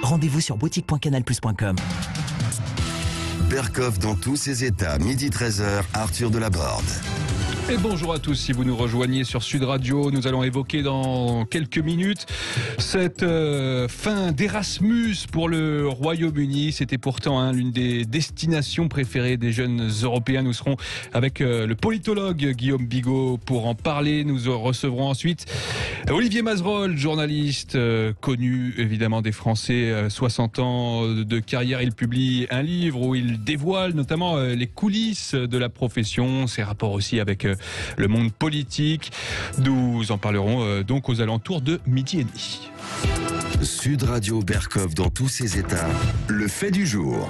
Rendez-vous sur boutique.canalplus.com. Berkoff dans tous ses états, midi 13h, Arthur Delaborde. Et bonjour à tous, si vous nous rejoignez sur Sud Radio, nous allons évoquer dans quelques minutes cette fin d'Erasmus pour le Royaume-Uni. C'était pourtant l'une des destinations préférées des jeunes Européens. Nous serons avec le politologue Guillaume Bigot pour en parler. Nous recevrons ensuite Olivier Mazerolle, journaliste connu évidemment des Français, 60 ans de carrière. Il publie un livre où il dévoile notamment les coulisses de la profession, ses rapports aussi avec le monde politique. Nous en parlerons donc aux alentours de 12h30. Sud Radio Berkoff dans tous ses états, le fait du jour.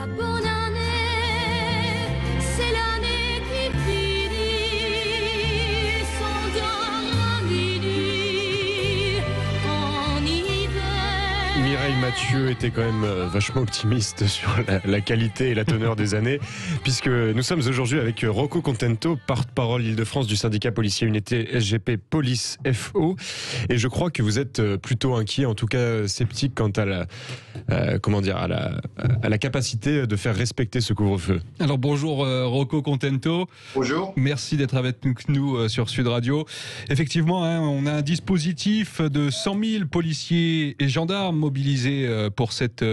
Mireille Mathieu était quand même vachement optimiste sur la qualité et la teneur des années, puisque nous sommes aujourd'hui avec Rocco Contento, porte-parole Île-de-France du syndicat policier unité SGP Police FO, et je crois que vous êtes plutôt inquiet, en tout cas sceptique quant à la capacité de faire respecter ce couvre-feu. Alors bonjour Rocco Contento. Bonjour. Merci d'être avec nous sur Sud Radio. Effectivement, on a un dispositif de 100 000 policiers et gendarmes mobilisés pour cette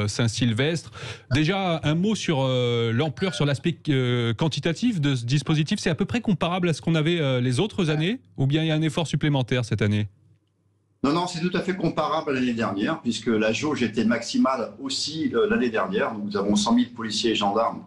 Saint-Sylvestre. Déjà, un mot sur l'ampleur, sur l'aspect quantitatif de ce dispositif. C'est à peu près comparable à ce qu'on avait les autres années, ou bien il y a un effort supplémentaire cette année ? Non, c'est tout à fait comparable à l'année dernière, puisque la jauge était maximale aussi l'année dernière. Nous avons 100 000 policiers et gendarmes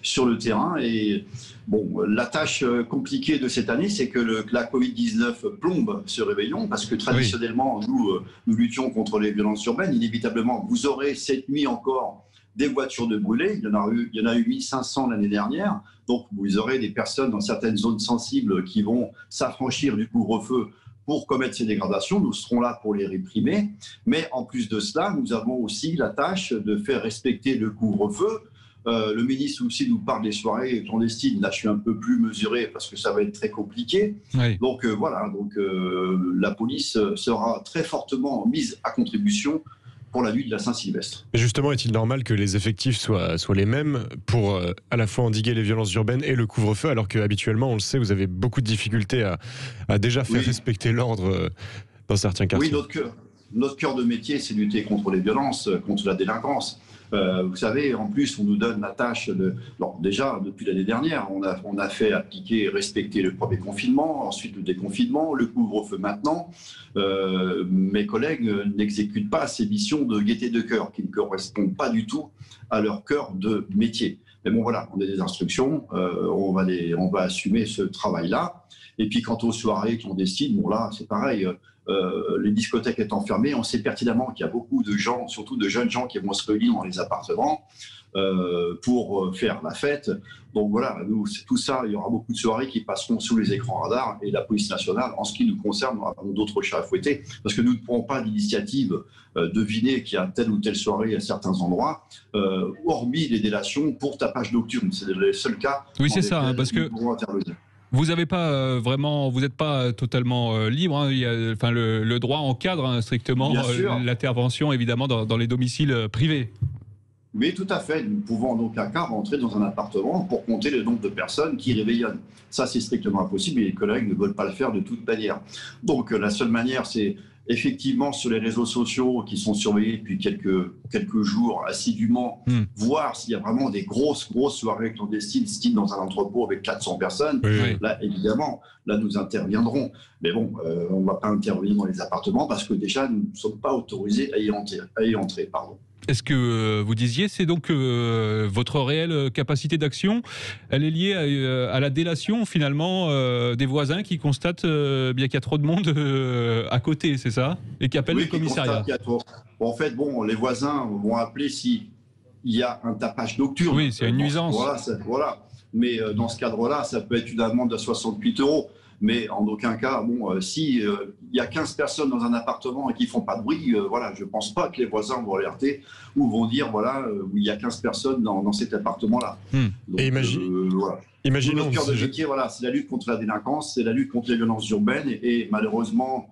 sur le terrain. Et bon, la tâche compliquée de cette année, c'est que la Covid-19 plombe ce réveillon, parce que traditionnellement, nous luttions contre les violences urbaines. Inévitablement, vous aurez cette nuit encore des voitures de brûlées. Il y en a eu 1500 l'année dernière. Donc, vous aurez des personnes dans certaines zones sensibles qui vont s'affranchir du couvre-feu pour commettre ces dégradations. Nous serons là pour les réprimer. Mais en plus de cela, nous avons aussi la tâche de faire respecter le couvre-feu. Le ministre aussi nous parle des soirées clandestines. Là, je suis un peu plus mesuré parce que ça va être très compliqué. Oui. Donc la police sera très fortement mise à contribution pour la nuit de la Saint-Sylvestre. Mais justement, est-il normal que les effectifs soient les mêmes pour à la fois endiguer les violences urbaines et le couvre-feu, alors qu'habituellement, on le sait, vous avez beaucoup de difficultés à déjà faire respecter l'ordre dans certains quartiers. Oui, notre cœur de métier, c'est lutter contre les violences, contre la délinquance. Vous savez, en plus, on nous donne la tâche déjà, depuis l'année dernière, on a fait appliquer et respecter le premier confinement, ensuite le déconfinement, le couvre-feu maintenant. Mes collègues n'exécutent pas ces missions de gaieté de cœur qui ne correspondent pas du tout à leur cœur de métier. Mais bon, voilà, on a des instructions, on va assumer ce travail-là. Et puis, quant aux soirées clandestines, bon là, c'est pareil. Les discothèques étant fermées, on sait pertinemment qu'il y a beaucoup de gens, surtout de jeunes gens qui vont se réunir dans les appartements pour faire la fête. Donc voilà, nous, c'est tout ça, il y aura beaucoup de soirées qui passeront sous les écrans radars et la police nationale, en ce qui nous concerne, nous avons d'autres chats à fouetter parce que nous ne prenons pas d'initiative deviner qu'il y a telle ou telle soirée à certains endroits, hormis les délations pour tapage nocturne. C'est le seul cas. Oui, c'est ça, parce que vous n'avez pas vous n'êtes pas totalement libre. Il y a, le droit encadre strictement l'intervention, évidemment, dans les domiciles privés. Oui, tout à fait. Nous pouvons en aucun cas rentrer dans un appartement pour compter le nombre de personnes qui réveillonnent. Ça, c'est strictement impossible et les collègues ne veulent pas le faire de toute manière. Donc, la seule manière, c'est effectivement sur les réseaux sociaux qui sont surveillés depuis quelques jours assidûment, voir s'il y a vraiment des grosses soirées clandestines, style dans un entrepôt avec 400 personnes. Oui. Là, évidemment, nous interviendrons. Mais bon, on ne va pas intervenir dans les appartements parce que déjà, nous ne sommes pas autorisés à y entrer. Est-ce que vous disiez, c'est donc votre réelle capacité d'action, elle est liée à la délation finalement des voisins qui constatent bien qu'il y a trop de monde à côté, c'est ça? Et qui appellent le commissariat. En fait, les voisins vont appeler s'il y a un tapage nocturne. Oui, c'est une nuisance. Voilà. Mais dans ce cadre-là, ça peut être une amende de 68 €. Mais en aucun cas, si il y a 15 personnes dans un appartement et qui font pas de bruit, je pense pas que les voisins vont alerter ou vont dire il y a 15 personnes dans cet appartement-là. Donc, et imaginons notre cœur de métier, c'est la lutte contre la délinquance, c'est la lutte contre les violences urbaines et malheureusement,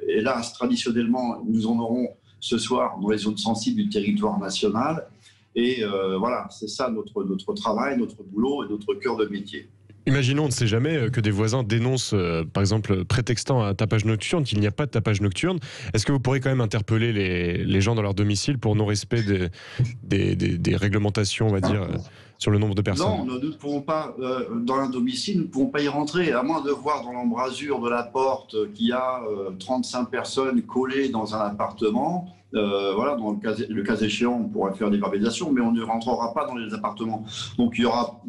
hélas, traditionnellement, nous en aurons ce soir dans les zones sensibles du territoire national. Et voilà, c'est ça notre travail, notre boulot et notre cœur de métier. Imaginons, on ne sait jamais, que des voisins dénoncent, par exemple, prétextant un tapage nocturne, qu'il n'y a pas de tapage nocturne. Est-ce que vous pourrez quand même interpeller les gens dans leur domicile pour non-respect des réglementations, on va dire, sur le nombre de personnes? Non, nous ne pouvons pas, dans un domicile, nous ne pouvons pas y rentrer, à moins de voir dans l'embrasure de la porte qu'il y a 35 personnes collées dans un appartement. Voilà, dans le cas échéant, on pourra faire des verbalisations, mais on ne rentrera pas dans les appartements. Donc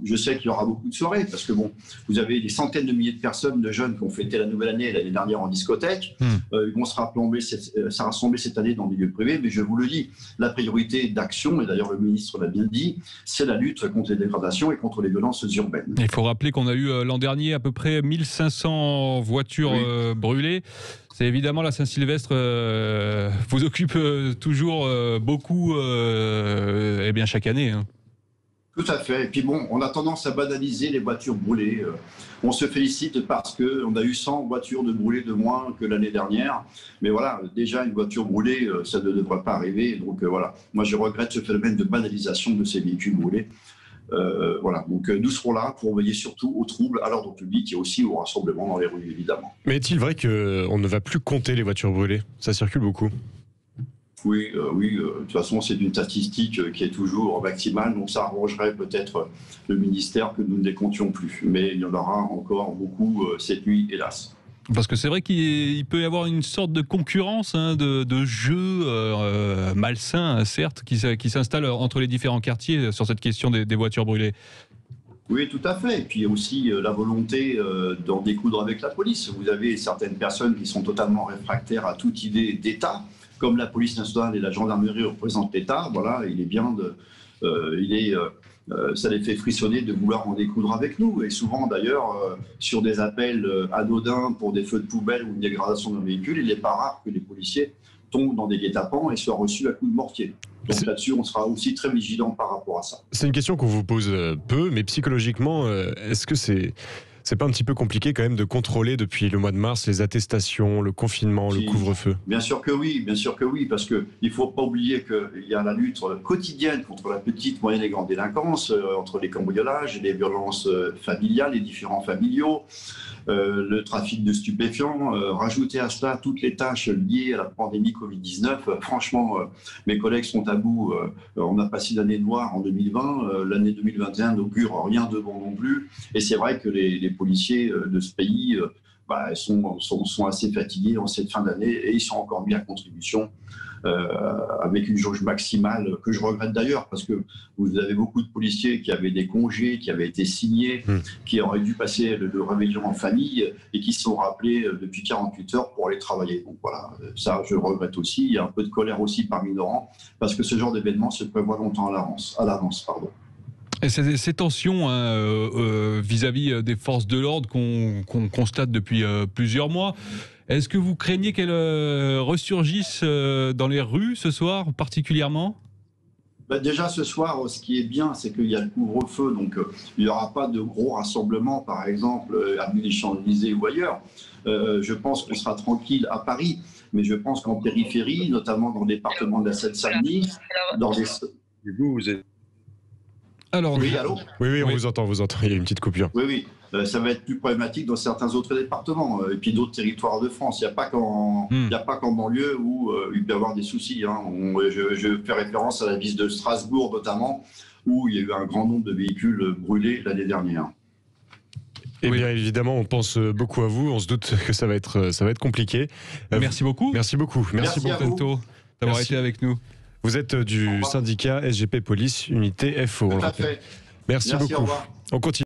je sais qu'il y aura beaucoup de soirées, parce que bon, vous avez des centaines de milliers de personnes, de jeunes qui ont fêté la nouvelle année l'année dernière en discothèque. Ils vont se rassembler cette année dans des lieux privés, mais je vous le dis, la priorité d'action, et d'ailleurs le ministre l'a bien dit, c'est la lutte contre les dégradations et contre les violences urbaines. Il faut rappeler qu'on a eu l'an dernier à peu près 1500 voitures brûlées. C'est évidemment la Saint-Sylvestre vous occupe toujours beaucoup eh bien chaque année. Hein. Tout à fait. Et puis bon, on a tendance à banaliser les voitures brûlées. On se félicite parce qu'on a eu 100 voitures de brûlées de moins que l'année dernière. Mais voilà, déjà une voiture brûlée, ça ne devrait pas arriver. Donc voilà, moi je regrette ce phénomène de banalisation de ces véhicules brûlés. Voilà, donc nous serons là pour veiller surtout aux troubles à l'ordre public et aussi au rassemblement dans les rues, évidemment. Mais est-il vrai qu'on ne va plus compter les voitures brûlées? Ça circule beaucoup. Oui, de toute façon, c'est une statistique qui est toujours maximale, donc ça arrangerait peut-être le ministère que nous ne les comptions plus. Mais il y en aura encore beaucoup cette nuit, hélas. Parce que c'est vrai qu'il peut y avoir une sorte de concurrence, hein, de jeu malsain, certes, qui s'installe entre les différents quartiers sur cette question des voitures brûlées. Oui, tout à fait. Et puis aussi la volonté d'en découdre avec la police. Vous avez certaines personnes qui sont totalement réfractaires à toute idée d'État, comme la police nationale et la gendarmerie représentent l'État. Voilà, il est bien ça les fait frissonner de vouloir en découdre avec nous. Et souvent, d'ailleurs, sur des appels anodins pour des feux de poubelle ou une dégradation d'un véhicule, il n'est pas rare que les policiers tombent dans des guet-apens et soient reçus à coups de mortier. Donc là-dessus, on sera aussi très vigilant par rapport à ça. C'est une question qu'on vous pose peu, mais psychologiquement, est-ce que c'est pas un petit peu compliqué quand même de contrôler depuis le mois de mars les attestations, le confinement, le couvre-feu? Bien sûr que oui, parce qu'il ne faut pas oublier qu'il y a la lutte quotidienne contre la petite, moyenne et grande délinquance, entre les cambriolages et les violences familiales, les différents familiaux, le trafic de stupéfiants, rajouter à cela toutes les tâches liées à la pandémie Covid-19. Franchement, mes collègues sont à bout. On a passé l'année noire en 2020, l'année 2021 n'augure rien de bon non plus. Et c'est vrai que les policiers de ce pays sont assez fatigués en cette fin d'année et ils sont encore mis à contribution avec une jauge maximale que je regrette d'ailleurs parce que vous avez beaucoup de policiers qui avaient des congés, qui avaient été signés, qui auraient dû passer le réveillon en famille et qui se sont rappelés depuis 48 heures pour aller travailler. Donc voilà, ça je regrette aussi. Il y a un peu de colère aussi parmi nos rangs parce que ce genre d'événement se prévoit longtemps à l'avance. Et ces tensions vis-à-vis des forces de l'ordre qu'on constate depuis plusieurs mois, est-ce que vous craignez qu'elles ressurgissent dans les rues ce soir particulièrement ? Déjà ce soir, ce qui est bien, c'est qu'il y a le couvre-feu, donc il n'y aura pas de gros rassemblements, par exemple, à les Champs-Élysées ou ailleurs. Je pense qu'on sera tranquille à Paris, mais je pense qu'en périphérie, notamment dans le département de la Seine-Saint-Denis, dans les... Vous êtes... Alors, oui, allô ? Oui, on vous entend, il y a une petite coupure. Oui, ça va être plus problématique dans certains autres départements et puis d'autres territoires de France. Il n'y a pas qu'en banlieue où il peut y avoir des soucis. Hein. Je fais référence à la ville de Strasbourg notamment, où il y a eu un grand nombre de véhicules brûlés l'année dernière. Eh bien, évidemment, on pense beaucoup à vous. On se doute que ça va être compliqué. Merci beaucoup. Merci beaucoup. Merci beaucoup d'avoir été avec nous. Vous êtes du syndicat SGP Police Unité FO. Tout à fait. Merci beaucoup. Au revoir. On continue.